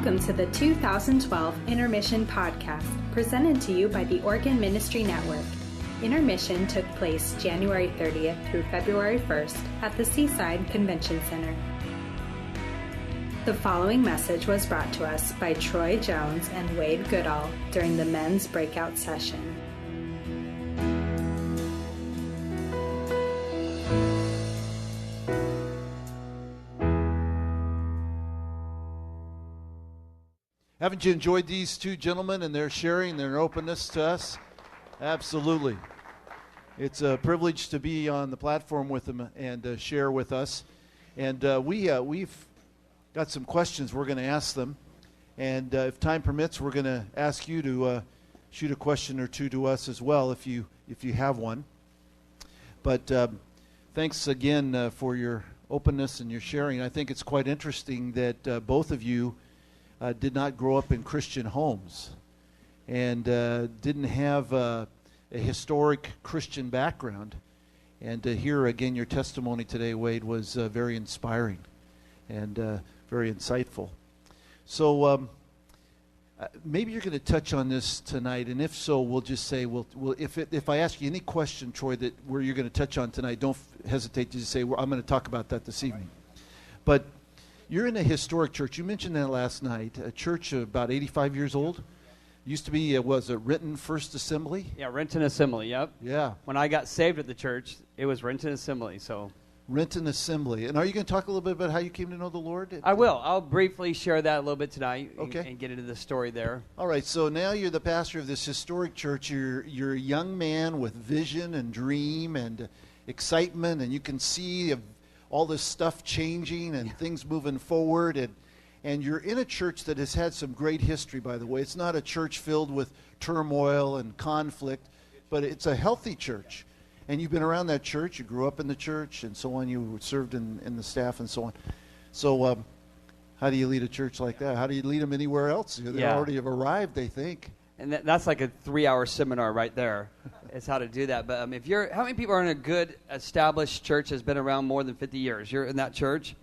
Welcome to the 2012 Intermission podcast, presented to you by the Oregon Ministry Network. Intermission took place January 30th through February 1st at the Seaside Convention Center. The following message was brought to us by Troy Jones and Wayde Goodall during the men's breakout session. Haven't you enjoyed these two gentlemen and their sharing, their openness to us? Absolutely. It's a privilege to be on the platform with them and share with us. And we've got some questions we're going to ask them. And if time permits, we're going to ask you to shoot a question or two to us as well if you have one. But thanks again for your openness and your sharing. I think it's quite interesting that both of you did not grow up in Christian homes and didn't have a historic Christian background. And to hear again your testimony today, Wayde, was very inspiring and very insightful. So maybe you're going to touch on this tonight, and if so, we'll just say, if I ask you any question, Troy, that where you're going to touch on tonight, don't hesitate to just say, I'm going to talk about that this evening. But you're in a historic church. You mentioned that last night. A church about 85 years old. Used to be, was it Renton First Assembly? Yeah, Renton Assembly, yep. Yeah. When I got saved at the church, it was Renton Assembly, so. Renton Assembly. And are you going to talk a little bit about how you came to know the Lord? I will. I'll briefly share that a little bit tonight okay. and get into the story there. All right, so now you're the pastor of this historic church. You're a young man with vision and dream and excitement, and you can see all this stuff changing and things moving forward, and you're in a church that has had some great history, by the way. It's not a church filled with turmoil and conflict, but it's a healthy church. And you've been around that church, you grew up in the church, and so on, you served in the staff and so on. So how do you lead a church like that? How do you lead them anywhere else? They already have arrived, they think. And that's like a 3-hour seminar right there. Is how to do that. But how many people are in a good established church that's been around more than 50 years? You're in that church?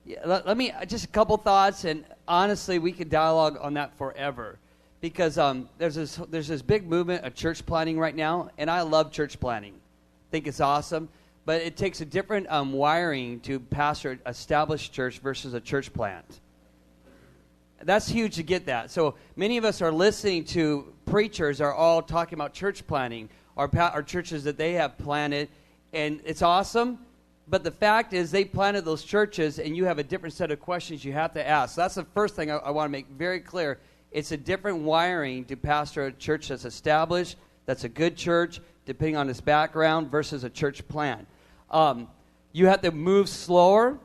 Yeah, let me, just a couple thoughts, and honestly, we could dialogue on that forever. Because there's this big movement of church planting right now, and I love church planting. I think it's awesome. But it takes a different wiring to pastor an established church versus a church plant. That's huge to get that. So many of us are listening to preachers are all talking about church planting, or churches that they have planted, and it's awesome. But the fact is they planted those churches, and you have a different set of questions you have to ask. So that's the first thing I want to make very clear. It's a different wiring to pastor a church that's established, that's a good church, depending on its background, versus a church plant. You have to move slower,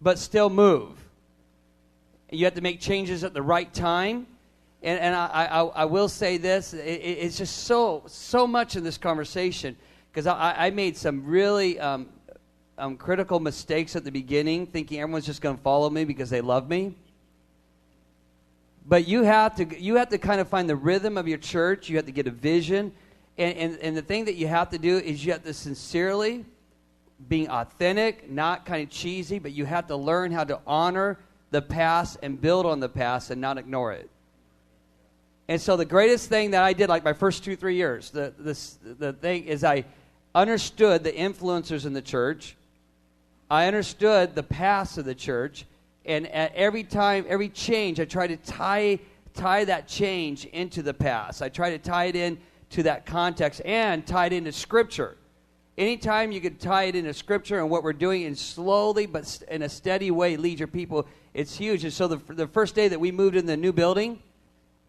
but still move. You have to make changes at the right time. And I will say this, it's just so much in this conversation, because I made some really critical mistakes at the beginning, thinking everyone's just going to follow me because they love me. But you have to kind of find the rhythm of your church. You have to get a vision. And the thing that you have to do is you have to sincerely, being authentic, not kind of cheesy, but you have to learn how to honor the past and build on the past and not ignore it. And so the greatest thing that I did, like my first 2-3 years, the thing is I understood the influencers in the church. I understood the past of the church. And at every time, every change, I try to tie that change into the past. I try to tie it in to that context and tie it into Scripture. Anytime you can tie it into Scripture and what we're doing, and slowly but in a steady way lead your people, it's huge. And so the first day that we moved in the new building,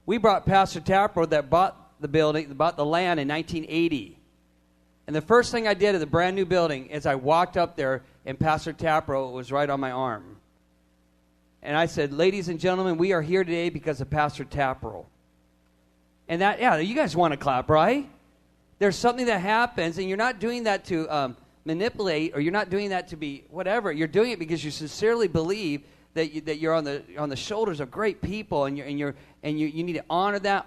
we brought Pastor Tapper that bought the land in 1980. And the first thing I did at the brand new building is I walked up there, and Pastor Tapper was right on my arm. And I said, ladies and gentlemen, we are here today because of Pastor Tapper. And you guys want to clap, right? There's something that happens, and you're not doing that to manipulate, or you're not doing that to be whatever. You're doing it because you sincerely believe that you're on the shoulders of great people, and you need to honor that.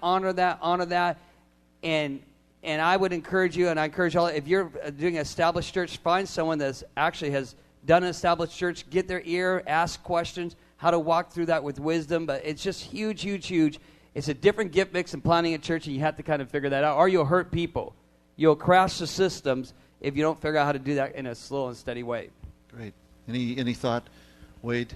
And I would encourage you, and I encourage all, if you're doing an established church, find someone that actually has done an established church, get their ear, ask questions, how to walk through that with wisdom. But it's just huge, huge, huge. It's a different gift mix in planning a church, and you have to kind of figure that out, or you'll hurt people. You'll crash the systems if you don't figure out how to do that in a slow and steady way. Great. Any thought, Wayde?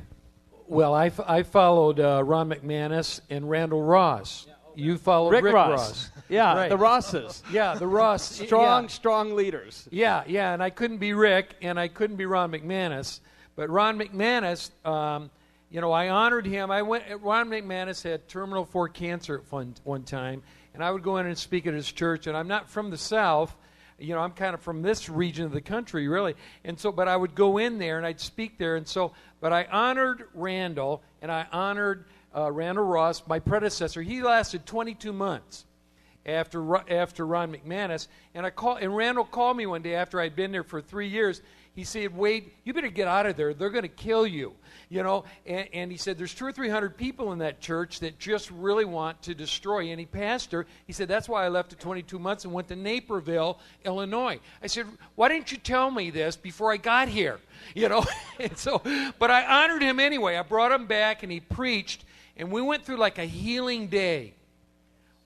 Well, I followed Ron McManus and Randall Ross. You followed Rick Ross. Yeah, right. The Rosses. Yeah, the Ross. Strong leaders. Yeah, and I couldn't be Rick, and I couldn't be Ron McManus. But Ron McManus, I honored him. Ron McManus had terminal 4 cancer at one time, and I would go in and speak at his church, and I'm not from the South. I'm kind of from this region of the country, really. And so, but I would go in there, and I'd speak there. And so, but I honored Randall, and I honored Randall Ross, my predecessor. He lasted 22 months after Ron McManus. And Randall called me one day after I'd been there for 3 years. He said, Wayde, you better get out of there. They're going to kill you. And he said, there's 200 or 300 people in that church that just really want to destroy any pastor. He said, that's why I left at 22 months and went to Naperville, Illinois. I said, why didn't you tell me this before I got here? And so, but I honored him anyway. I brought him back, and he preached, and we went through like a healing day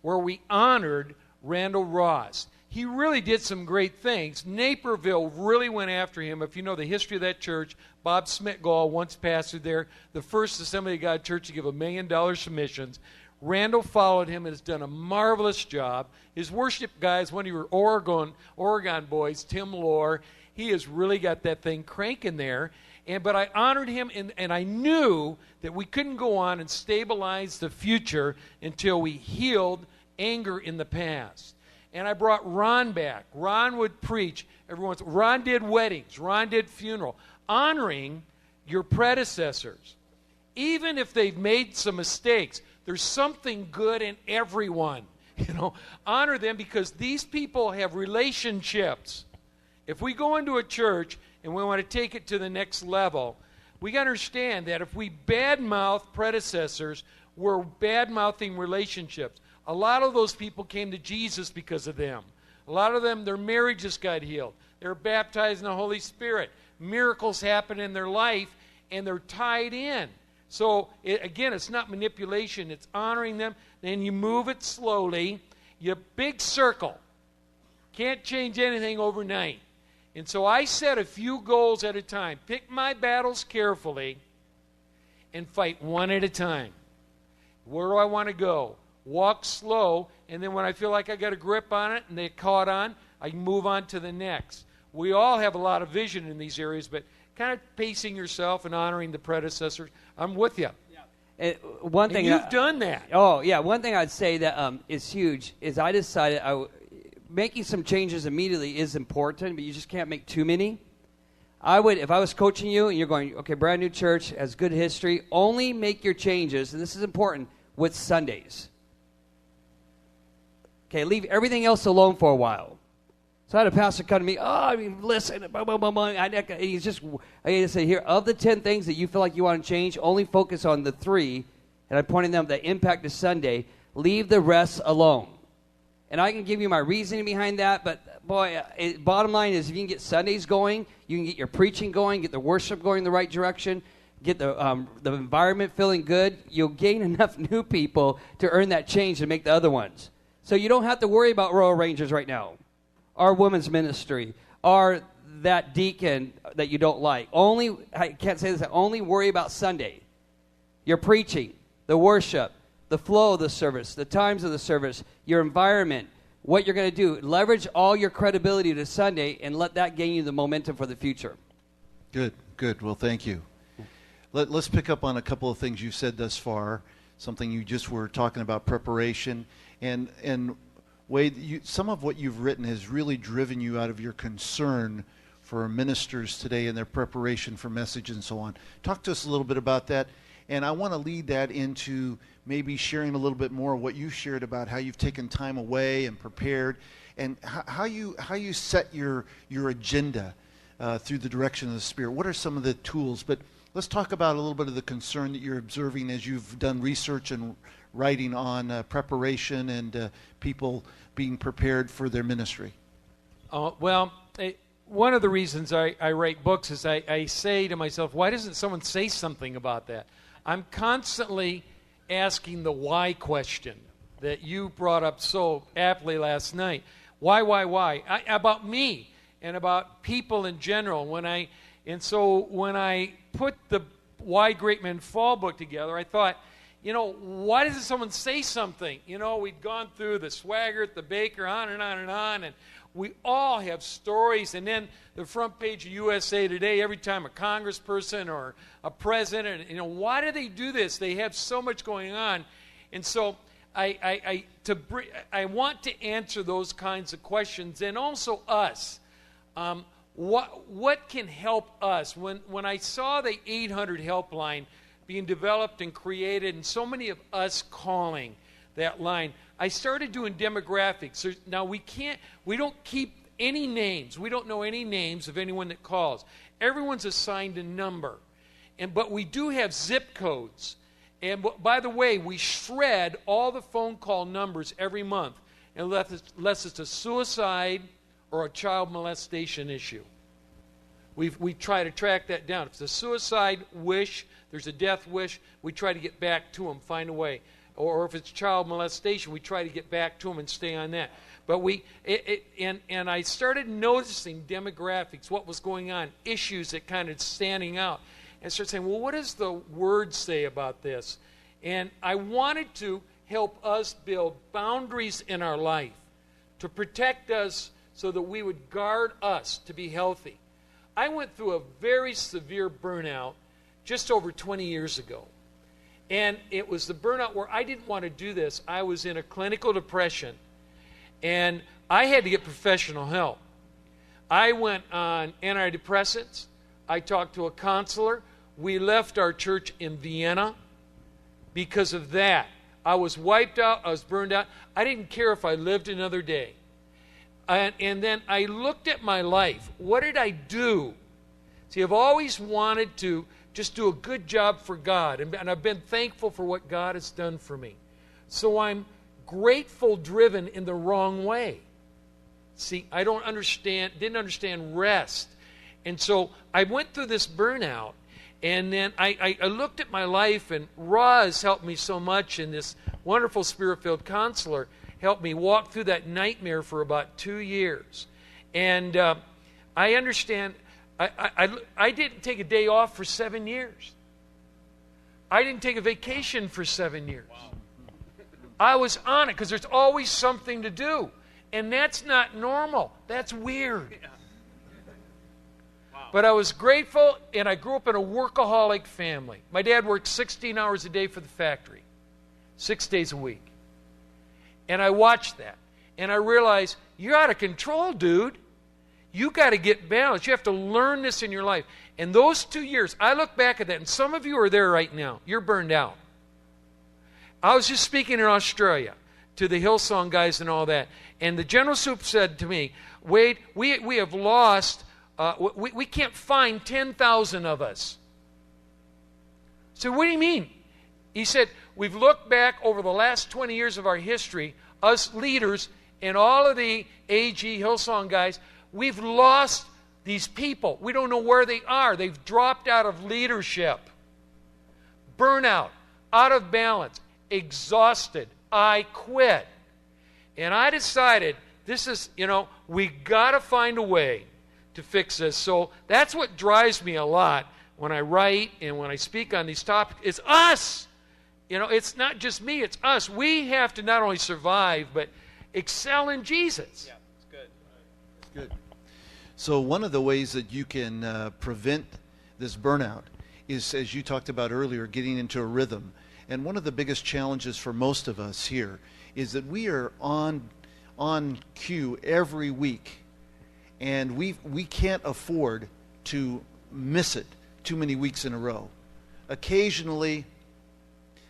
where we honored Randall Ross. He really did some great things. Naperville really went after him. If you know the history of that church, Bob Smitgall once pastored there, the first Assembly of God church to give $1 million to missions. Randall followed him and has done a marvelous job. His worship guy is one of your Oregon boys, Tim Lohr. He has really got that thing cranking there. But I honored him, and I knew that we couldn't go on and stabilize the future until we healed anger in the past. And I brought Ron back. Ron would preach. Ron did weddings. Ron did funeral. Honoring your predecessors. Even if they've made some mistakes, there's something good in everyone. Honor them, because these people have relationships. If we go into a church and we want to take it to the next level, we got to understand that if we badmouth predecessors, we're bad-mouthing relationships. A lot of those people came to Jesus because of them. A lot of them, their marriages got healed. They were baptized in the Holy Spirit. Miracles happen in their life, and they're tied in. So, again, it's not manipulation. It's honoring them. Then you move it slowly. You big circle. Can't change anything overnight. And so I set a few goals at a time. Pick my battles carefully and fight one at a time. Where do I want to go? Walk slow, and then when I feel like I got a grip on it and they caught on, I move on to the next. We all have a lot of vision in these areas, but kind of pacing yourself and honoring the predecessors. I'm with you. Yeah. And you've done that. Oh, yeah. One thing I'd say that is huge is I decided making some changes immediately is important, but you just can't make too many. If I was coaching you and you're going, okay, brand new church, has good history, only make your changes, and this is important, with Sundays. Okay, leave everything else alone for a while. So I had a pastor come to me, listen, blah, blah, blah, blah. I just say, here, of the 10 things that you feel like you want to change, only focus on the 3, and I pointed them that impact is Sunday. Leave the rest alone. And I can give you my reasoning behind that, but boy, bottom line is if you can get Sundays going, you can get your preaching going, get the worship going in the right direction, get the environment feeling good, you'll gain enough new people to earn that change to make the other ones. So you don't have to worry about Royal Rangers right now, or women's ministry, or that deacon that you don't like. I can't say this, only worry about Sunday. Your preaching, the worship, the flow of the service, the times of the service, your environment, what you're going to do. Leverage all your credibility to Sunday and let that gain you the momentum for the future. Good. Well, thank you. Let's pick up on a couple of things you've said thus far, something you just were talking about, preparation. And Wayde, some of what you've written has really driven you out of your concern for ministers today and their preparation for message and so on. Talk to us a little bit about that. And I want to lead that into maybe sharing a little bit more of what you shared about how you've taken time away and prepared, and how you set your agenda through the direction of the Spirit. What are some of the tools? But let's talk about a little bit of the concern that you're observing as you've done research and writing on preparation and people being prepared for their ministry. One of the reasons I write books is I say to myself, why doesn't someone say something about that? I'm constantly asking the why question that you brought up so aptly last night. Why? About me and about people in general. And so when I put the Why Great Men Fall book together, I thought, why doesn't someone say something? We'd gone through the Swaggart, the Baker, on and on and on, and we all have stories. And then the front page of USA Today, every time a congressperson or a president, why do they do this? They have so much going on. And so I want to answer those kinds of questions, and also us. What can help us? When I saw the 800 helpline being developed and created, and so many of us calling that line, I started doing demographics. Now we don't keep any names. We don't know any names of anyone that calls. Everyone's assigned a number, but we do have zip codes. And by the way, we shred all the phone call numbers every month, unless it's a suicide or a child molestation issue. We try to track that down. If it's a suicide wish, there's a death wish, we try to get back to them, find a way. Or if it's child molestation, we try to get back to them and stay on that. But and I started noticing demographics, what was going on, issues that kind of standing out. And started saying, well, what does the Word say about this? And I wanted to help us build boundaries in our life to protect us so that we would guard us to be healthy. I went through a very severe burnout just over 20 years ago. And it was the burnout where I didn't want to do this. I was in a clinical depression, and I had to get professional help. I went on antidepressants. I talked to a counselor. We left our church in Vienna because of that. I was wiped out. I was burned out. I didn't care if I lived another day. And then I looked at my life. What did I do? See, I've always wanted to just do a good job for God, and I've been thankful for what God has done for me. So I'm grateful driven in the wrong way. See, I didn't understand rest. And so I went through this burnout, and then I looked at my life, and Roz helped me so much, and this wonderful Spirit-filled counselor helped me walk through that nightmare for about 2 years. And I understand, I didn't take a day off for 7 years. I didn't take a vacation for 7 years. Wow. I was on it because there's always something to do. And that's not normal. That's weird. Yeah. Wow. But I was grateful, and I grew up in a workaholic family. My dad worked 16 hours a day for the factory, 6 days a week. And I watched that. And I realized, you're out of control, dude. You got to get balanced. You have to learn this in your life. And those 2 years, I look back at that, and some of you are there right now. You're burned out. I was just speaking in Australia to the Hillsong guys and all that. And the General Soup said to me, Wayde, we have lost, we can't find 10,000 of us. So what do you mean? He said, we've looked back over the last 20 years of our history, us leaders and all of the AG Hillsong guys, we've lost these people. We don't know where they are. They've dropped out of leadership. Burnout, out of balance, exhausted. I quit. And I decided, this is, we got to find a way to fix this. So that's what drives me a lot when I write and when I speak on these topics. It's us. It's not just me, it's us. We have to not only survive, but excel in Jesus. Yeah, it's good. It's good. So one of the ways that you can prevent this burnout is, as you talked about earlier, getting into a rhythm. And one of the biggest challenges for most of us here is that we are on cue every week, and we can't afford to miss it too many weeks in a row. Occasionally,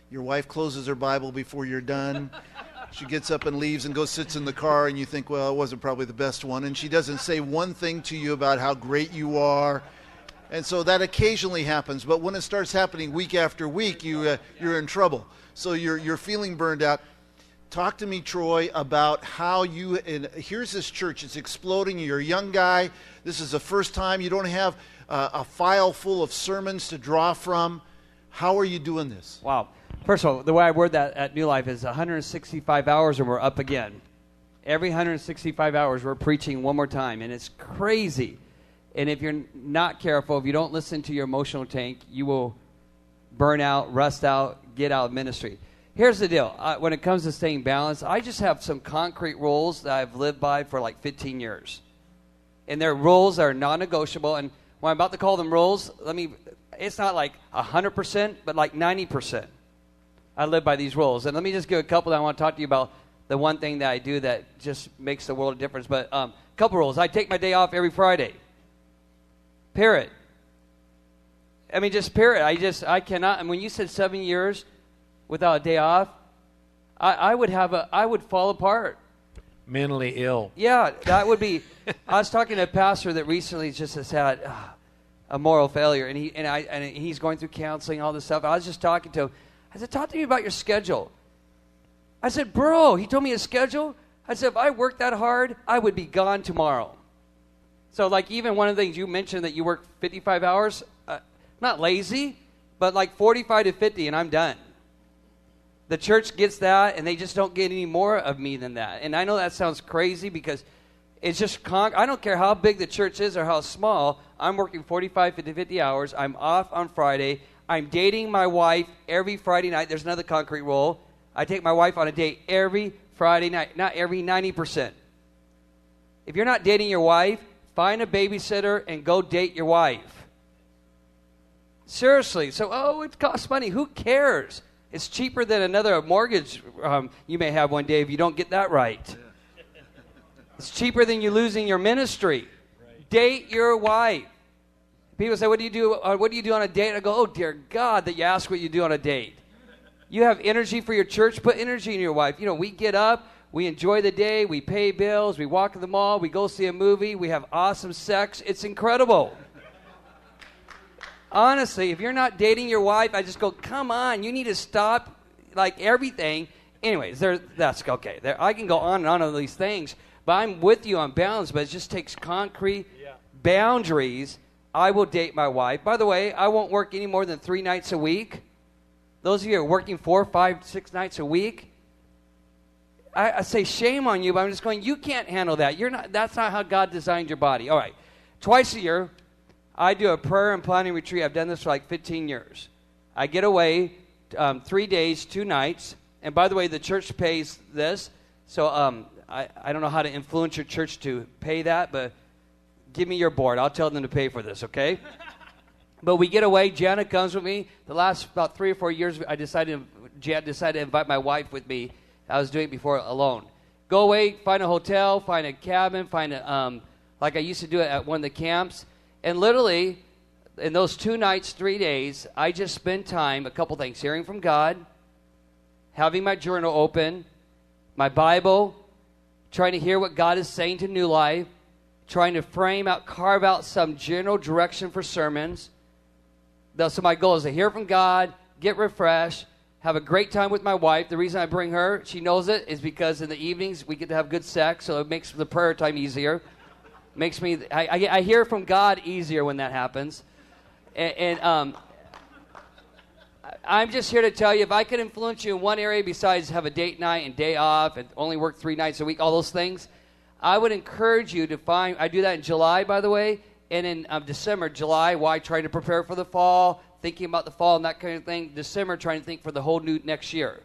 your wife closes her Bible before you're done. She gets up and leaves and goes sits in the car, and you think, well, it wasn't probably the best one. And she doesn't say one thing to you about how great you are. And so that occasionally happens. But when it starts happening week after week, you're in trouble. So you're feeling burned out. Talk to me, Troy, about how here's this church. It's exploding. You're a young guy. This is the first time. You don't have a file full of sermons to draw from. How are you doing this? Wow. First of all, the way I word that at New Life is 165 hours and we're up again. Every 165 hours we're preaching one more time, and it's crazy. And if you're not careful, if you don't listen to your emotional tank, you will burn out, rust out, get out of ministry. Here's the deal. When it comes to staying balanced, I just have some concrete rules that I've lived by for like 15 years. And they're rules that are non-negotiable. And when I'm about to call them rules, it's not like 100%, but like 90%. I live by these rules. And let me just give a couple that I want to talk to you about. The one thing that I do that just makes the world of difference. But a couple rules. I take my day off every Friday. Period. Just period. I cannot. And when you said 7 years without a day off, I would fall apart. Mentally ill. Yeah, that would be. I was talking to a pastor that recently just has had a moral failure, and he's going through counseling, all this stuff. I was just talking to him. I said, talk to me about your schedule. I said, bro, he told me his schedule. I said, if I worked that hard, I would be gone tomorrow. So, like, even one of the things you mentioned that you work 55 hours, not lazy, but like 45 to 50, and I'm done. The church gets that, and they just don't get any more of me than that. And I know that sounds crazy because it's just, I don't care how big the church is or how small, I'm working 45 to 50 hours. I'm off on Friday. I'm dating my wife every Friday night. There's another concrete rule. I take my wife on a date every Friday night, not every 90%. If you're not dating your wife, find a babysitter and go date your wife. Seriously. So, it costs money. Who cares? It's cheaper than another mortgage you may have one day if you don't get that right. It's cheaper than you losing your ministry. Right. Date your wife. People say, what do you do on a date? I go, oh, dear God, that you ask what you do on a date. You have energy for your church, put energy in your wife. We get up, we enjoy the day, we pay bills, we walk in the mall, we go see a movie, we have awesome sex. It's incredible. Honestly, if you're not dating your wife, I just go, come on, you need to stop, like, everything. Anyways, that's okay. I can go on and on these things, but I'm with you on balance, but it just takes concrete boundaries. I will date my wife. By the way, I won't work any more than 3 nights a week. Those of you who are working 4, 5, 6 nights a week, I say shame on you, but I'm just going, you can't handle that. That's not how God designed your body. All right. Twice a year, I do a prayer and planning retreat. I've done this for like 15 years. I get away 3 days, 2 nights. And by the way, the church pays this. So I don't know how to influence your church to pay that, but give me your board. I'll tell them to pay for this, okay? But we get away. Jana comes with me. The last about 3 or 4 years, Jan decided to invite my wife with me. I was doing it before alone. Go away, find a hotel, find a cabin, like I used to do it at one of the camps. And literally, in those 2 nights, 3 days, I just spend time, a couple things, hearing from God, having my journal open, my Bible, trying to hear what God is saying to New Life, trying to carve out some general direction for sermons. So my goal is to hear from God, get refreshed, have a great time with my wife. The reason I bring her, she knows it, is because in the evenings we get to have good sex, so it makes the prayer time easier. Makes me, I hear from God easier when that happens. And I'm just here to tell you, if I could influence you in one area besides have a date night and day off and only work 3 nights a week, all those things, I would encourage you to I do that in July, by the way, and in December. July, why? Trying to prepare for the fall, thinking about the fall and that kind of thing. December, trying to think for the whole new next year.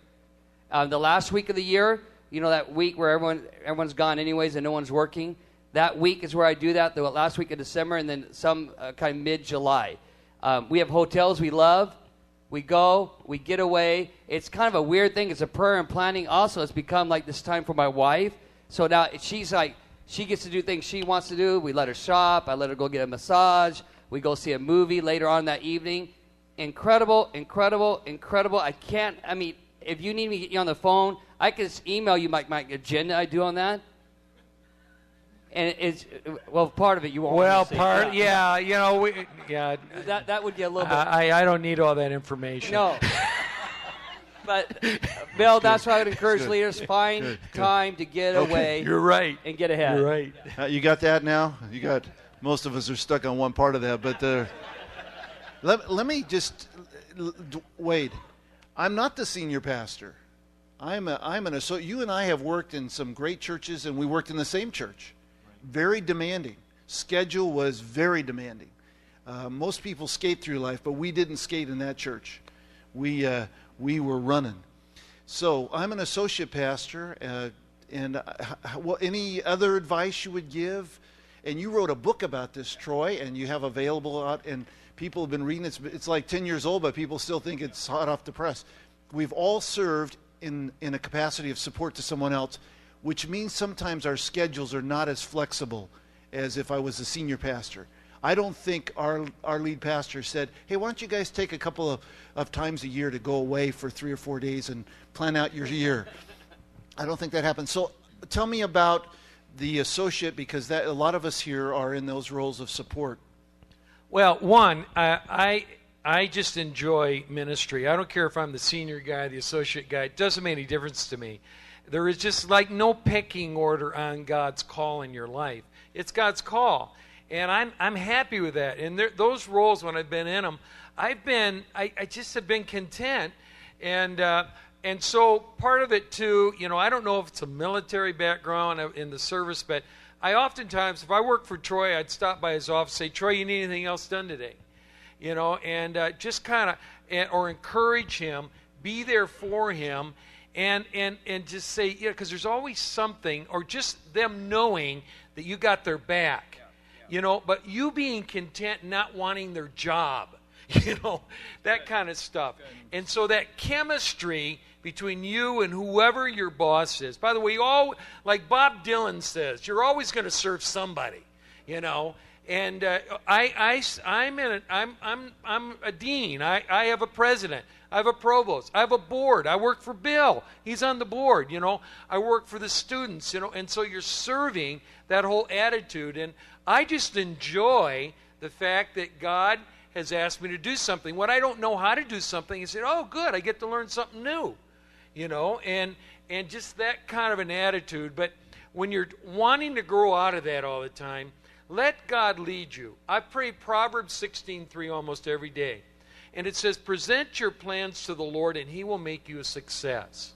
The last week of the year, that week where everyone's gone anyways and no one's working, that week is where I do that, the last week of December, and then some kind of mid-July. We have hotels we love. We go, we get away. It's kind of a weird thing. It's a prayer and planning. Also, it's become like this time for my wife. So now she's like, she gets to do things she wants to do. We let her shop. I let her go get a massage. We go see a movie later on that evening. Incredible, incredible, incredible. If you need me to get you on the phone, I can just email you my agenda I do on that. And it's, part of it you won't want to see. That would get a little bit. I don't need all that information. No. But, Bill, that's why I would encourage leaders, find time to get away. You're right. And get ahead. You're right. You got that now? Most of us are stuck on one part of that, but Let me just, Wayde, I'm not the senior pastor. I'm an associate. You and I have worked in some great churches, and we worked in the same church. Very demanding. Schedule was very demanding. Most people skate through life, but we didn't skate in that church. We were running. So I'm an associate pastor, and any other advice you would give? And you wrote a book about this, Troy, and you have available out, and people have been reading it. It's like 10 years old, but people still think it's hot off the press. We've all served in a capacity of support to someone else, which means sometimes our schedules are not as flexible as if I was a senior pastor. I don't think our lead pastor said, hey, why don't you guys take a couple of times a year to go away for 3 or 4 days and plan out your year. I don't think that happened. So tell me about the associate, because a lot of us here are in those roles of support. Well, one, I just enjoy ministry. I don't care if I'm the senior guy, the associate guy. It doesn't make any difference to me. There is just like no pecking order on God's call in your life. It's God's call. And I'm happy with that. And those roles, when I've been in them, I just have been content. And so part of it too, I don't know if it's a military background in the service, but I oftentimes, if I worked for Troy, I'd stop by his office and say, Troy, you need anything else done today? And just kind of, or encourage him, be there for him, and just say, because there's always something, or just them knowing that you got their back. But you being content, not wanting their job, that kind of stuff. And so that chemistry between you and whoever your boss is. By the way, like Bob Dylan says, you're always going to serve somebody, And I'm a dean. I have a president. I have a provost. I have a board. I work for Bill. He's on the board. I work for the students. And so you're serving that whole attitude. And I just enjoy the fact that God has asked me to do something. When I don't know how to do something, he said, oh, good, I get to learn something new, and just that kind of an attitude. But when you're wanting to grow out of that all the time, let God lead you. I pray Proverbs 16:3 almost every day. And it says, present your plans to the Lord, and he will make you a success.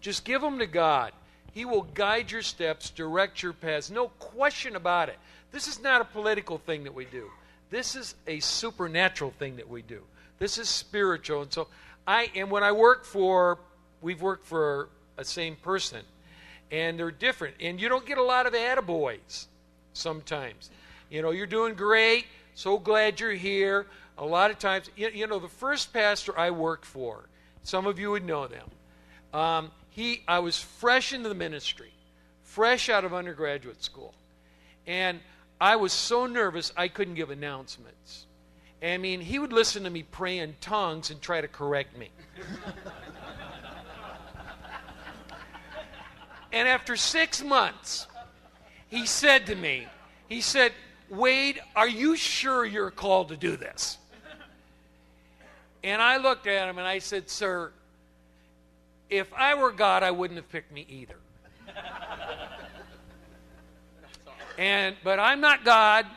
Just give them to God. He will guide your steps, direct your paths. No question about it. This is not a political thing that we do. This is a supernatural thing that we do. This is spiritual. And so we've worked for a same person, and they're different. And you don't get a lot of attaboys sometimes. You're doing great. So glad you're here. A lot of times, the first pastor I worked for, some of you would know them. I was fresh into the ministry, fresh out of undergraduate school. And I was so nervous I couldn't give announcements. I mean, he would listen to me pray in tongues and try to correct me. And after 6 months, he said to me, Wayde, are you sure you're called to do this? And I looked at him and I said, sir, if I were God, I wouldn't have picked me either. But I'm not God,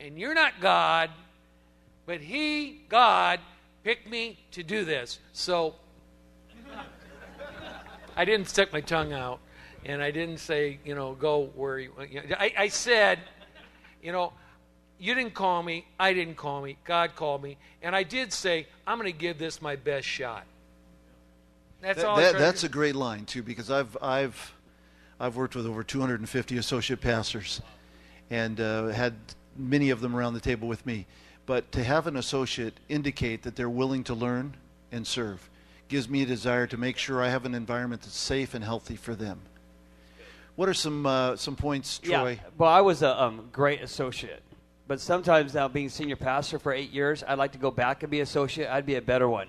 and you're not God, but God, picked me to do this. So I didn't stick my tongue out, and I didn't say, go where you. I said, you didn't call me, I didn't call me, God called me, and I did say, I'm going to give this my best shot. That's a great line too, because I've worked with over 250 associate pastors, and had many of them around the table with me. But to have an associate indicate that they're willing to learn and serve gives me a desire to make sure I have an environment that's safe and healthy for them. What are some points, Troy? Yeah, well, I was a great associate. But sometimes now, being senior pastor for 8 years, I'd like to go back and be associate. I'd be a better one.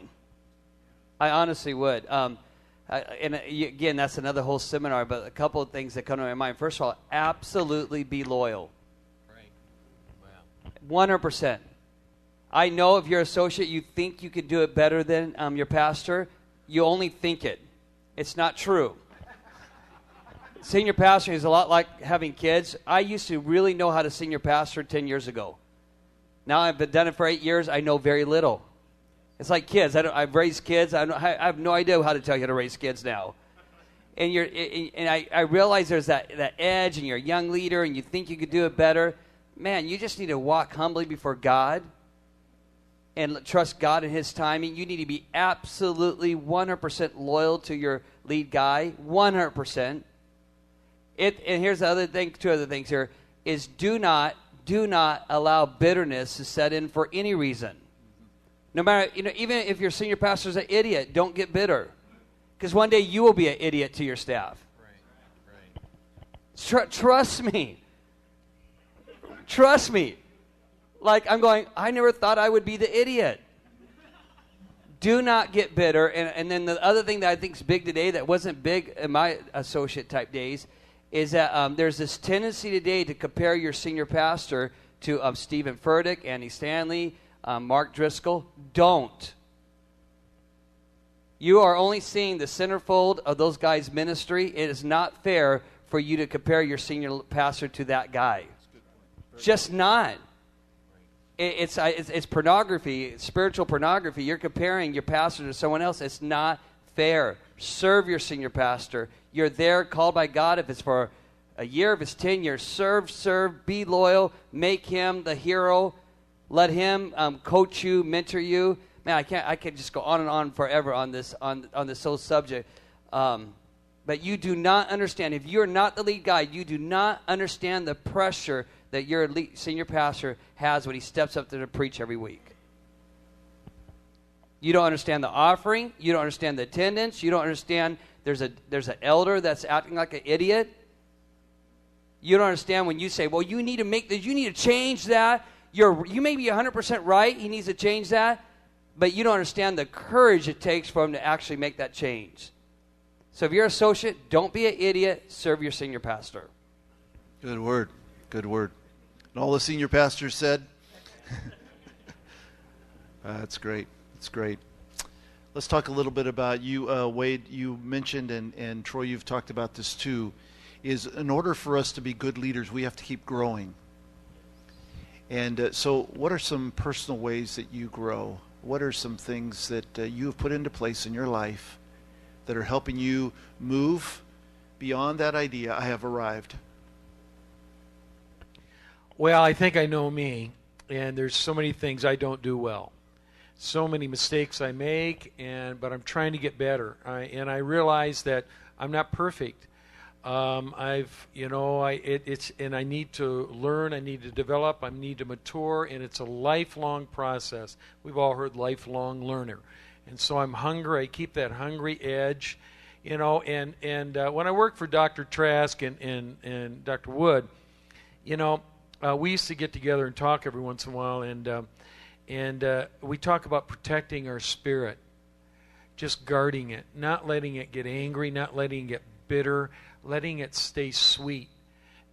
I honestly would. Again, that's another whole seminar, but a couple of things that come to my mind. First of all, absolutely be loyal. Right. Wow. 100%. I know if you're an associate, you think you could do it better than your pastor. You only think it. It's not true. Senior pastor is a lot like having kids. I used to really know how to senior pastor 10 years ago. Now I've been done it for 8 years. I know very little. It's like kids. I've raised kids. I have no idea how to tell you how to raise kids now. And I realize there's that edge, and you're a young leader, and you think you could do it better. Man, you just need to walk humbly before God and trust God in His timing. You need to be absolutely 100% loyal to your lead guy, 100%. And here's the other thing, two other things here, is do not allow bitterness to set in for any reason. No matter, even if your senior pastor's an idiot, don't get bitter. Because one day you will be an idiot to your staff. Right. Trust me. Trust me. Like, I'm going, I never thought I would be the idiot. Do not get bitter. And then the other thing that I think is big today that wasn't big in my associate type days is that there's this tendency today to compare your senior pastor to Stephen Furtick, Andy Stanley, Mark Driscoll. Don't. You are only seeing the centerfold of those guys' ministry. It is not fair for you to compare your senior pastor to that guy. Just not. It's pornography, spiritual pornography. You're comparing your pastor to someone else. It's not fair. Serve your senior pastor. You're there, called by God. If it's for a year, if it's 10 years, serve, be loyal, make him the hero. Let him coach you, mentor you. Man, I can just go on and on forever on this whole subject. But you do not understand. If you're not the lead guy, you do not understand the pressure that your senior pastor has when he steps up there to preach every week. You don't understand the offering. You don't understand the attendance. You don't understand there's an elder that's acting like an idiot. You don't understand when you say, well, you need to change that. You may be 100% right. He needs to change that. But you don't understand the courage it takes for him to actually make that change. So if you're an associate, don't be an idiot. Serve your senior pastor. Good word. Good word. And all the senior pastors said? That's great. That's great. Let's talk a little bit about you, Wayde. You mentioned, and Troy, you've talked about this too, is in order for us to be good leaders, we have to keep growing. And so what are some personal ways that you grow? What are some things that you have put into place in your life that are helping you move beyond that idea, I have arrived? Well, I think I know me, and there's so many things I don't do well. So many mistakes I make, but I'm trying to get better. And I realize that I'm not perfect. I need to learn, I need to develop, I need to mature, and it's a lifelong process. We've all heard lifelong learner. And so I'm hungry, I keep that hungry edge, and when I worked for Dr. Trask and Dr. Wood, we used to get together and talk every once in a while, and we talk about protecting our spirit, just guarding it, not letting it get angry, not letting it get bitter, letting it stay sweet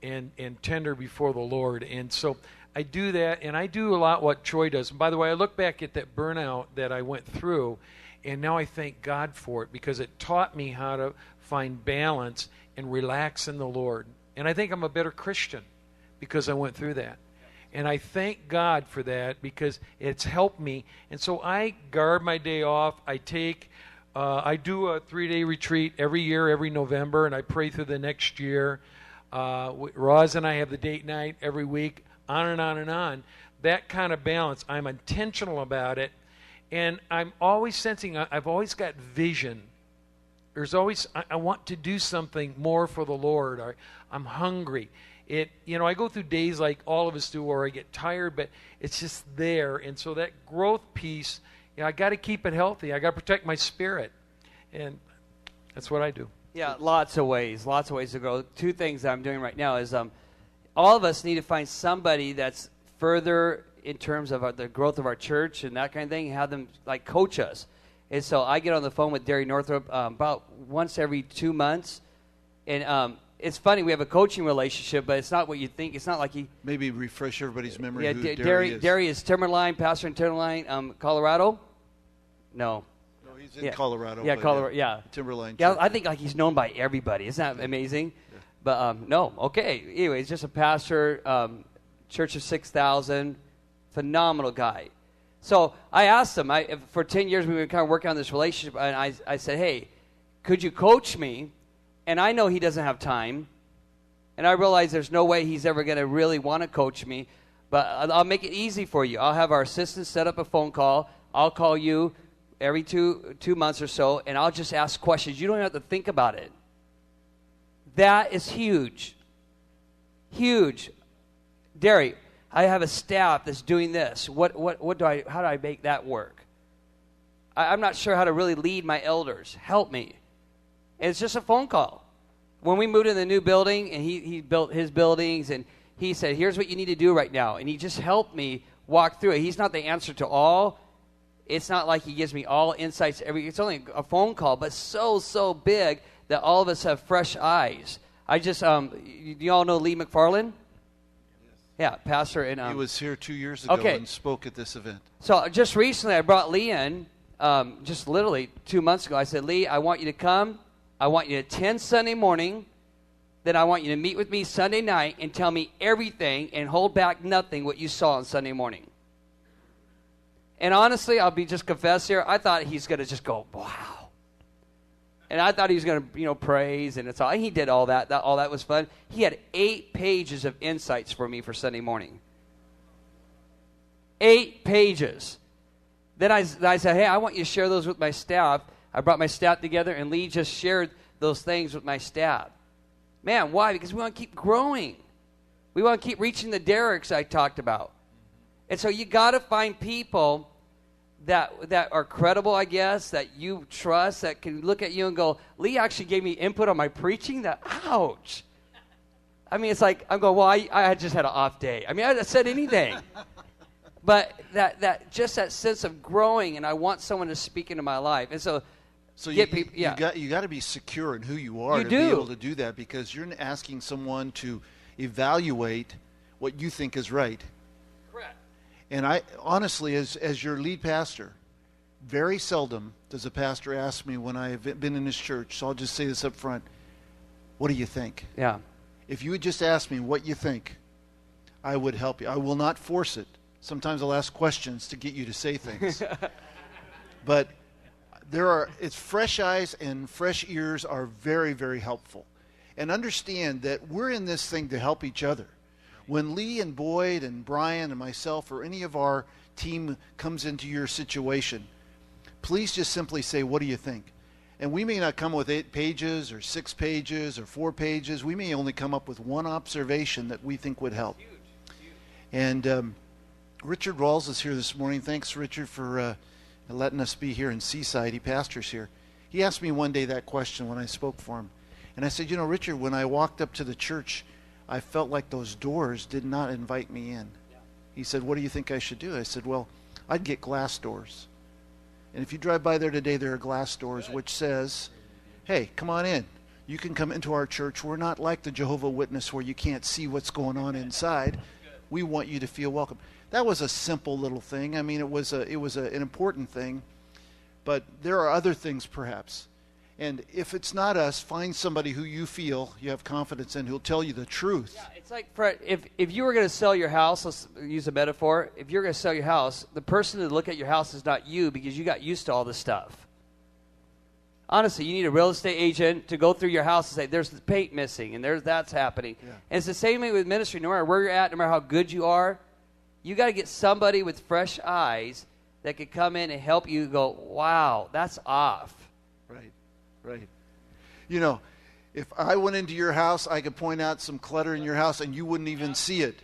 and tender before the Lord. And so I do that, and I do a lot what Troy does. And by the way, I look back at that burnout that I went through, and now I thank God for it because it taught me how to find balance and relax in the Lord. And I think I'm a better Christian because I went through that. And I thank God for that because it's helped me. And so I guard my day off. I do a 3-day retreat every year, every November, and I pray through the next year. Roz and I have the date night every week, on and on and on. That kind of balance, I'm intentional about it, and I'm always sensing, I've always got vision. There's always, I want to do something more for the Lord. I'm hungry. I go through days like all of us do where I get tired, but it's just there. And so that growth piece, I got to keep it healthy. I got to protect my spirit. And that's what I do. Yeah, lots of ways to grow. Two things that I'm doing right now is all of us need to find somebody that's further in terms of the growth of our church and that kind of thing, and have them like coach us. And so I get on the phone with Derry Northrup about once every 2 months. And it's funny, we have a coaching relationship, but it's not what you think. It's not like he... Maybe refresh everybody's memory who Derry is. Derry is Timberline, pastor in Timberline, Colorado? No. No, he's in Colorado. Yeah, Colorado, yeah. Timberline. Yeah, I think like he's known by everybody. Isn't that amazing? Yeah. But no, okay. Anyway, he's just a pastor, church of 6,000, Phenomenal guy. So I asked him, for 10 years we were kind of working on this relationship, and I said, hey, could you coach me? And I know he doesn't have time, and I realize there's no way he's ever going to really want to coach me, but I'll make it easy for you. I'll have our assistant set up a phone call. I'll call you every two months or so, and I'll just ask questions. You don't have to think about it. That is huge. Huge. Derry, I have a staff that's doing this. How do I make that work? I'm not sure how to really lead my elders. Help me. And it's just a phone call. When we moved in the new building, and he built his buildings, and he said, here's what you need to do right now. And he just helped me walk through it. He's not the answer to all. It's not like he gives me all insights. It's only a phone call, but so big that all of us have fresh eyes. I just, you all know Lee McFarland? Yeah, pastor. And he was here 2 years ago and spoke at this event. So just recently I brought Lee in, just literally 2 months ago. I said, Lee, I want you to come. I want you to attend Sunday morning. Then I want you to meet with me Sunday night and tell me everything and hold back nothing what you saw on Sunday morning. And honestly, I'll be just confess here, I thought he's going to just go, wow. And I thought he was going to, praise, and it's all. And he did all that. All that was fun. He had 8 pages of insights for me for Sunday morning. 8 pages. Then I said, hey, I want you to share those with my staff. I brought my staff together, and Lee just shared those things with my staff. Man, why? Because we want to keep growing. We want to keep reaching the Derricks I talked about. And so you got to find people that are credible, I guess, that you trust, that can look at you and go, Lee actually gave me input on my preaching. Ouch. I mean, it's like, I'm going, well, I just had an off day. I mean, I said anything. But that sense of growing, and I want someone to speak into my life. And so you got to be secure in who you are to be able to do that, because you're asking someone to evaluate what you think is right. Correct. And I honestly, as your lead pastor, very seldom does a pastor ask me when I've been in his church, so I'll just say this up front, what do you think? Yeah. If you would just ask me what you think, I would help you. I will not force it. Sometimes I'll ask questions to get you to say things. But it's fresh eyes and fresh ears are very, very helpful. And understand that we're in this thing to help each other. When Lee and Boyd and Brian and myself or any of our team comes into your situation, please just simply say, what do you think? And we may not come with 8 pages or 6 pages or 4 pages. We may only come up with one observation that we think would help. Huge. And Richard Rawls is here this morning. Thanks, Richard, for letting us be here in Seaside. He pastors here. He asked me one day that question when I spoke for him. And I said, Richard, when I walked up to the church, I felt like those doors did not invite me in. Yeah. He said, what do you think I should do? I said, well, I'd get glass doors. And if you drive by there today, there are glass doors which says, hey, come on in. You can come into our church. We're not like the Jehovah's Witness where you can't see what's going on inside. We want you to feel welcome. That was a simple little thing. I mean, it was an important thing. But there are other things perhaps. And if it's not us, find somebody who you feel you have confidence in who'll tell you the truth. Yeah, it's like if you were going to sell your house, let's use a metaphor. If you're going to sell your house, the person to look at your house is not you, because you got used to all this stuff. Honestly, you need a real estate agent to go through your house and say, there's the paint missing, and that's happening. Yeah. And it's the same way with ministry. No matter where you're at, no matter how good you are, you got to get somebody with fresh eyes that could come in and help you go, wow, that's off. Right. If I went into your house, I could point out some clutter in your house and you wouldn't even see it.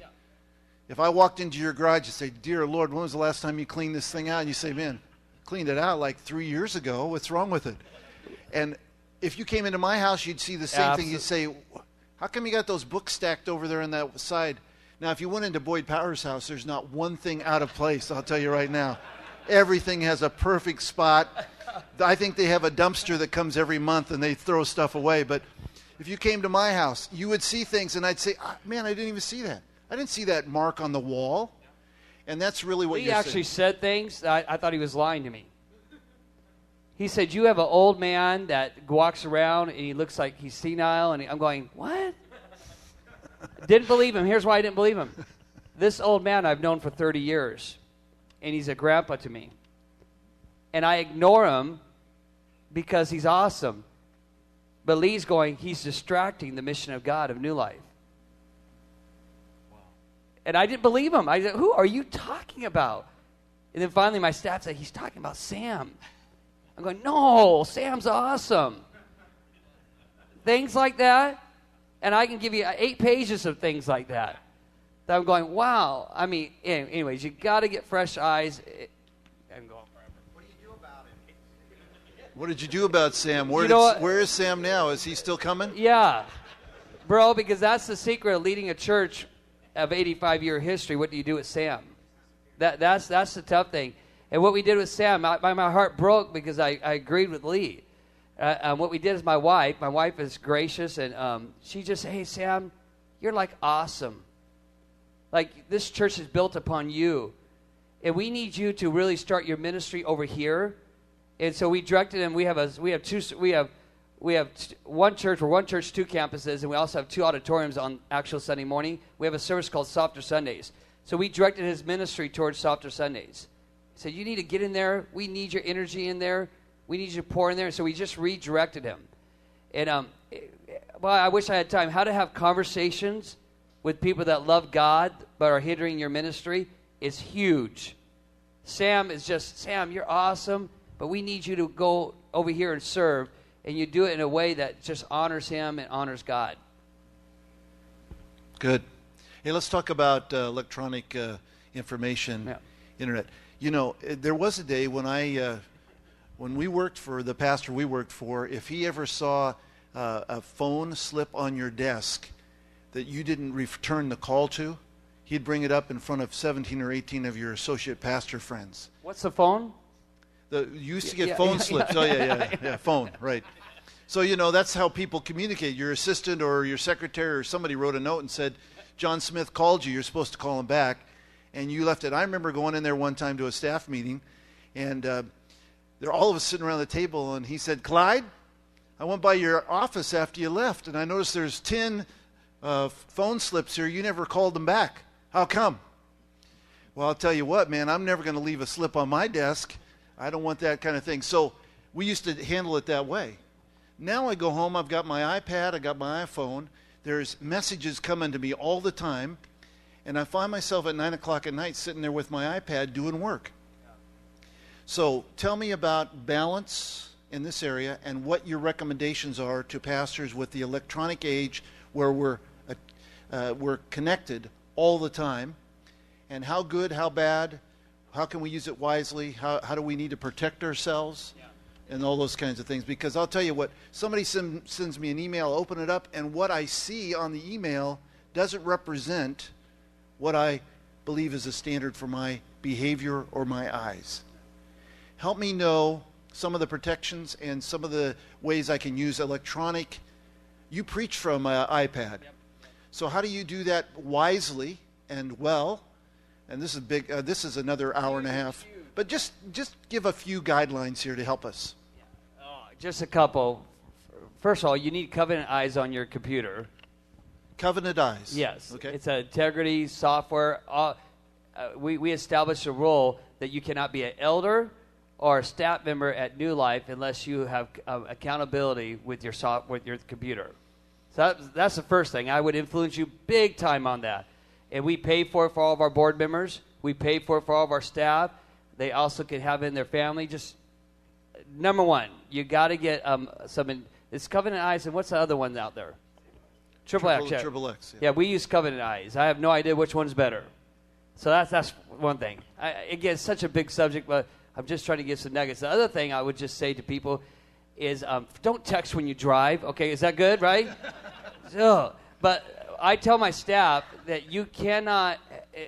If I walked into your garage and say, dear Lord, when was the last time you cleaned this thing out? And you say, man, cleaned it out like 3 years ago. What's wrong with it? And if you came into my house, you'd see the same thing. You'd say, how come you got those books stacked over there on that side? Now, if you went into Boyd Power's house, there's not one thing out of place, I'll tell you right now. Everything has a perfect spot. I think they have a dumpster that comes every month and they throw stuff away. But if you came to my house, you would see things and I'd say, man, I didn't even see that. I didn't see that mark on the wall. And that's really what you're saying. He actually said things. I thought he was lying to me. He said, you have an old man that walks around and he looks like he's senile. And I'm going, what? Didn't believe him. Here's why I didn't believe him. this old man I've known for 30 years, and he's a grandpa to me. And I ignore him because he's awesome. But Lee's going, he's distracting the mission of God of New Life. Wow. And I didn't believe him. I said, who are you talking about? And then finally my staff said, he's talking about Sam. I'm going, no, Sam's awesome. Things like that. And I can give you 8 pages of things like that. That I'm going, wow. I mean, anyways, you got to get fresh eyes. I'm going forever. What do you do about it? What did you do about Sam? Where is Sam now? Is he still coming? Yeah. Bro, because that's the secret of leading a church of 85-year history. What do you do with Sam? That's the tough thing. And what we did with Sam, my heart broke because I agreed with Lee. What we did is my wife is gracious, and she just, hey, Sam, you're like awesome. Like, this church is built upon you, and we need you to really start your ministry over here. And so we directed him. We have one church, 2 campuses, and we also have 2 auditoriums on actual Sunday morning. We have a service called Softer Sundays. So we directed his ministry towards Softer Sundays. He said, you need to get in there. We need your energy in there. We need you to pour in there. So we just redirected him. And well, I wish I had time. How to have conversations with people that love God but are hindering your ministry is huge. Sam, you're awesome, but we need you to go over here and serve, and you do it in a way that just honors him and honors God. Good. Hey, let's talk about electronic information, internet. You know, there was a day when we worked for the pastor we worked for, if he ever saw a phone slip on your desk that you didn't return the call to, he'd bring it up in front of 17 or 18 of your associate pastor friends. What's the phone? You used to get phone slips. Oh, yeah, phone, right. So, you know, that's how people communicate. Your assistant or your secretary or somebody wrote a note and said, John Smith called you, you're supposed to call him back, and you left it. I remember going in there one time to a staff meeting, and they're all of us sitting around the table, and he said, Clyde, I went by your office after you left, and I noticed there's 10 phone slips here. You never called them back. How come? Well, I'll tell you what, man, I'm never going to leave a slip on my desk. I don't want that kind of thing. So we used to handle it that way. Now I go home, I've got my iPad, I got my iPhone. There's messages coming to me all the time, and I find myself at 9 o'clock at night sitting there with my iPad doing work. So tell me about balance in this area and what your recommendations are to pastors with the electronic age where we're connected all the time, and how good, how bad, how can we use it wisely, how do we need to protect ourselves, and all those kinds of things. Because I'll tell you what, somebody sends me an email, I open it up, and what I see on the email doesn't represent what I believe is a standard for my behavior or my eyes. Help me know some of the protections and some of the ways I can use electronic. You preach from iPad. Yep. So how do you do that wisely and well? And this is big. This is another hour and a half. But just give a few guidelines here to help us. Yeah. Just a couple. First of all, you need Covenant Eyes on your computer. Covenant Eyes. Yes. Okay. It's an integrity software. We established a rule that you cannot be an elder or a staff member at New Life unless you have accountability with your computer. So that's the first thing. I would influence you big time on that. And we pay for it for all of our board members. We pay for it for all of our staff. They also can have it in their family. Just number one, you got to get it's Covenant Eyes, and what's the other one out there? Triple X. Triple X. Yeah, we use Covenant Eyes. I have no idea which one's better. So that's one thing. Again, it's such a big subject, but I'm just trying to give some nuggets. The other thing I would just say to people is don't text when you drive. Okay, is that good, right? But I tell my staff that you cannot,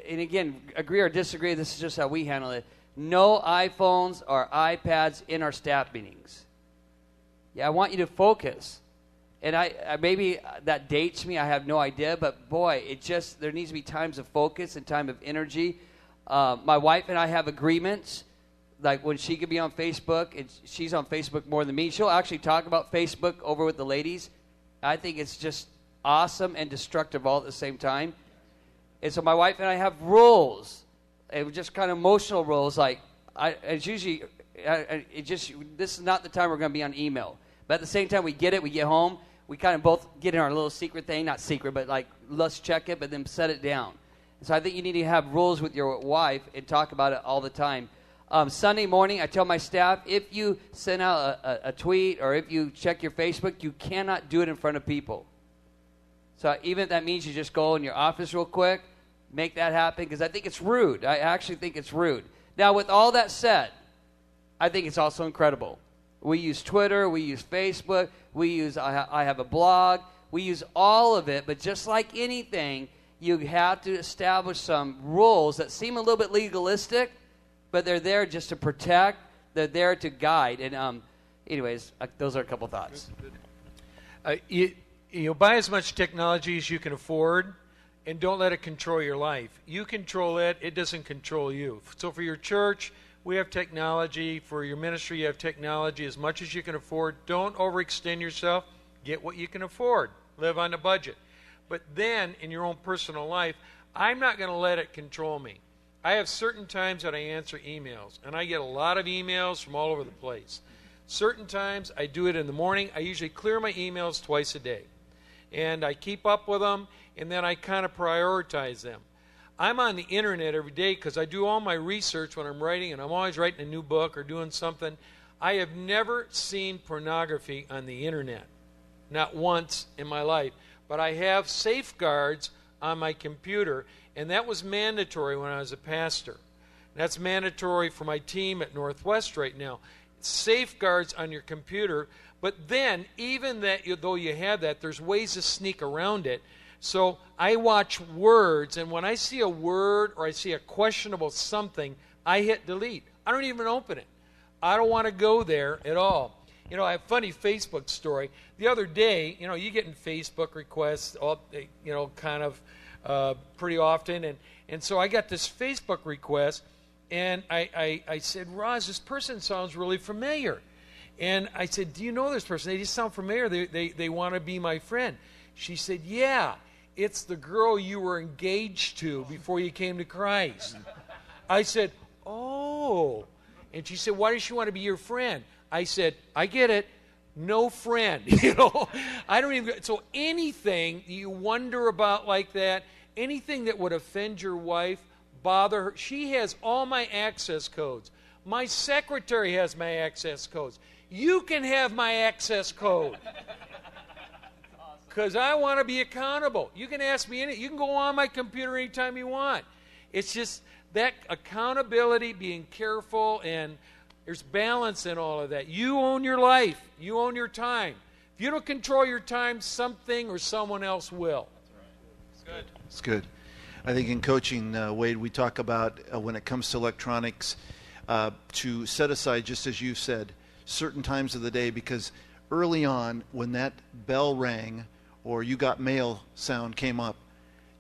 and again, agree or disagree, this is just how we handle it, no iPhones or iPads in our staff meetings. Yeah, I want you to focus. And I maybe that dates me, I have no idea, but boy, there needs to be times of focus and time of energy. My wife and I have agreements, like when she could be on Facebook, and she's on Facebook more than me. She'll actually talk about Facebook over with the ladies. I think it's just awesome and destructive all at the same time. And so my wife and I have rules. It was just kind of emotional rules. Like, it's usually, this is not the time we're going to be on email. But at the same time we get home, we kind of both get in our little secret thing. Not secret, but like, let's check it, but then set it down. So I think you need to have rules with your wife and talk about it all the time. Sunday morning, I tell my staff, if you send out a tweet or if you check your Facebook, you cannot do it in front of people. So even if that means you just go in your office real quick, make that happen, because I think it's rude. I actually think it's rude. Now, with all that said, I think it's also incredible. We use Twitter, we use Facebook, I have a blog, we use all of it, but just like anything, you have to establish some rules that seem a little bit legalistic, but they're there just to protect, they're there to guide. And anyways, those are a couple thoughts. You buy as much technology as you can afford, and don't let it control your life. You control it, it doesn't control you. So for your church, we have technology. For your ministry, you have technology as much as you can afford. Don't overextend yourself. Get what you can afford. Live on a budget. But then, in your own personal life, I'm not going to let it control me. I have certain times that I answer emails, and I get a lot of emails from all over the place. Certain times, I do it in the morning. I usually clear my emails twice a day. And I keep up with them, and then I kind of prioritize them. I'm on the internet every day because I do all my research when I'm writing, and I'm always writing a new book or doing something. I have never seen pornography on the internet, not once in my life. But I have safeguards on my computer, and that was mandatory when I was a pastor. That's mandatory for my team at Northwest right now. Safeguards on your computer, but then even that, though you have that, there's ways to sneak around it. So I watch words, and when I see a word or I see a questionable something, I hit delete. I don't even open it. I don't want to go there at all. You know, I have a funny Facebook story. The other day, you know, you get in Facebook requests, kind of pretty often, and so I got this Facebook request, and I said, Roz, this person sounds really familiar. And I said, do you know this person? They just sound familiar. They want to be my friend. She said, yeah, it's the girl you were engaged to before you came to Christ. I said, oh. And she said, why does she want to be your friend? I said, I get it. No friend. I don't even. So anything you wonder about like that, anything that would offend your wife, bother her, she has all my access codes. My secretary has my access codes. You can have my access code. Because I want to be accountable. You can ask me anything. You can go on my computer anytime you want. It's just that accountability, being careful, and there's balance in all of that. You own your life. You own your time. If you don't control your time, something or someone else will. That's right. It's good. I think in coaching, Wayde, we talk about when it comes to electronics, to set aside, just as you said, certain times of the day, because early on, when that bell rang or you got mail sound came up,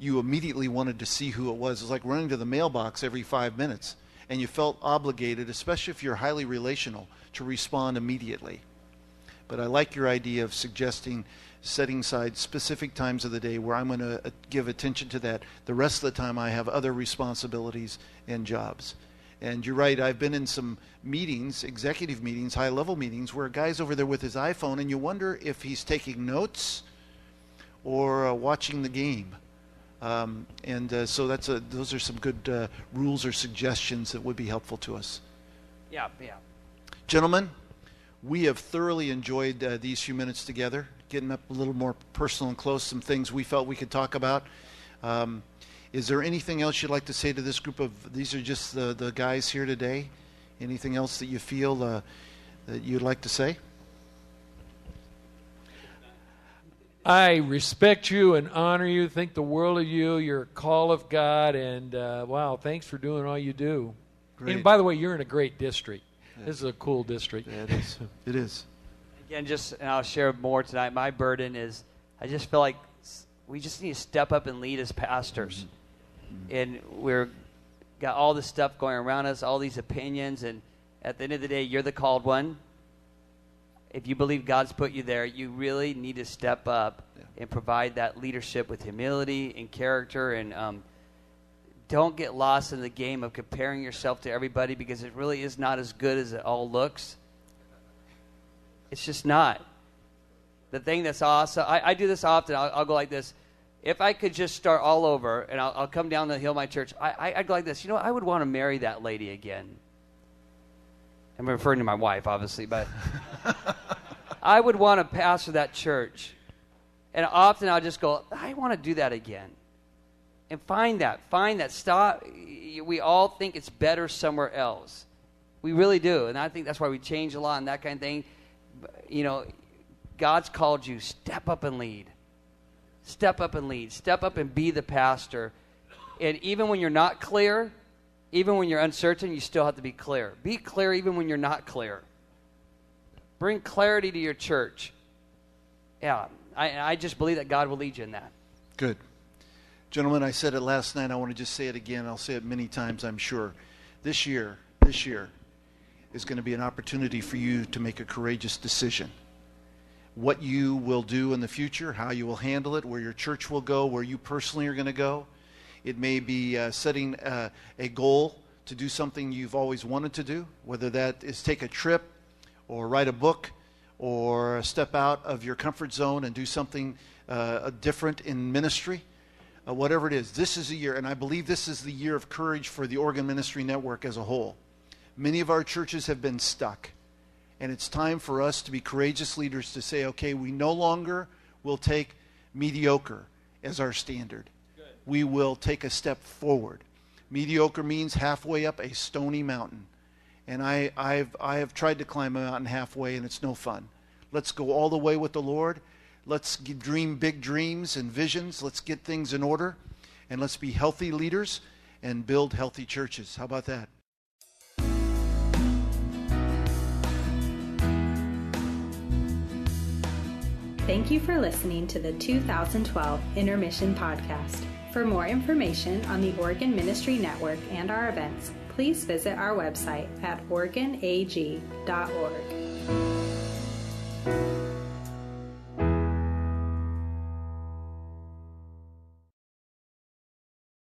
you immediately wanted to see who it was. It was like running to the mailbox every 5 minutes. And you felt obligated, especially if you're highly relational, to respond immediately. But I like your idea of suggesting setting aside specific times of the day where I'm going to give attention to that. The rest of the time I have other responsibilities and jobs. And you're right, I've been in some meetings, executive meetings, high-level meetings, where a guy's over there with his iPhone, and you wonder if he's taking notes or watching the game. So those are some good rules or suggestions that would be helpful to us. Yeah. Gentlemen, we have thoroughly enjoyed these few minutes together, getting up a little more personal and close, some things we felt we could talk about. Is there anything else you'd like to say to this group of, these are just the guys here today? Anything else that you feel that you'd like to say? I respect you and honor you, think the world of you. You're a call of God, and wow, thanks for doing all you do. Great. And by the way, you're in a great district. Yeah. This is a cool district. Yeah, it is. It is. Again, and I'll share more tonight. My burden is, I just feel like we just need to step up and lead as pastors. Mm-hmm. And we're got all this stuff going around us, all these opinions, and at the end of the day, you're the called one. If you believe God's put you there, you really need to step up and provide that leadership with humility and character. And don't get lost in the game of comparing yourself to everybody, because it really is not as good as it all looks. It's just not. The thing that's awesome, I do this often. I'll go like this. If I could just start all over, and I'll come down the hill of my church, I'd go like this. I would want to marry that lady again. I'm referring to my wife, obviously, but I would want to pastor that church. And often I'll just go, I want to do that again. And find that. Stop. We all think it's better somewhere else. We really do. And I think that's why we change a lot and that kind of thing. God's called you. Step up and lead. Step up and lead. Step up and be the pastor. And even when you're not clear, even when you're uncertain, you still have to be clear. Be clear even when you're not clear. Bring clarity to your church. Yeah, I just believe that God will lead you in that. Good. Gentlemen, I said it last night. I want to just say it again. I'll say it many times, I'm sure. This year is going to be an opportunity for you to make a courageous decision. What you will do in the future, how you will handle it, where your church will go, where you personally are going to go. It may be setting a goal to do something you've always wanted to do, whether that is take a trip or write a book or step out of your comfort zone and do something different in ministry. Whatever it is, this is a year, and I believe this is the year of courage for the Oregon Ministry Network as a whole. Many of our churches have been stuck, and it's time for us to be courageous leaders to say, okay, we no longer will take mediocre as our standard. Good. We will take a step forward. Mediocre means halfway up a stony mountain, and I have tried to climb a mountain halfway, and it's no fun. Let's go all the way with the Lord. Let's dream big dreams and visions. Let's get things in order. And let's be healthy leaders and build healthy churches. How about that? Thank you for listening to the 2012 Intermission podcast. For more information on the Oregon Ministry Network and our events, please visit our website at oregonag.org.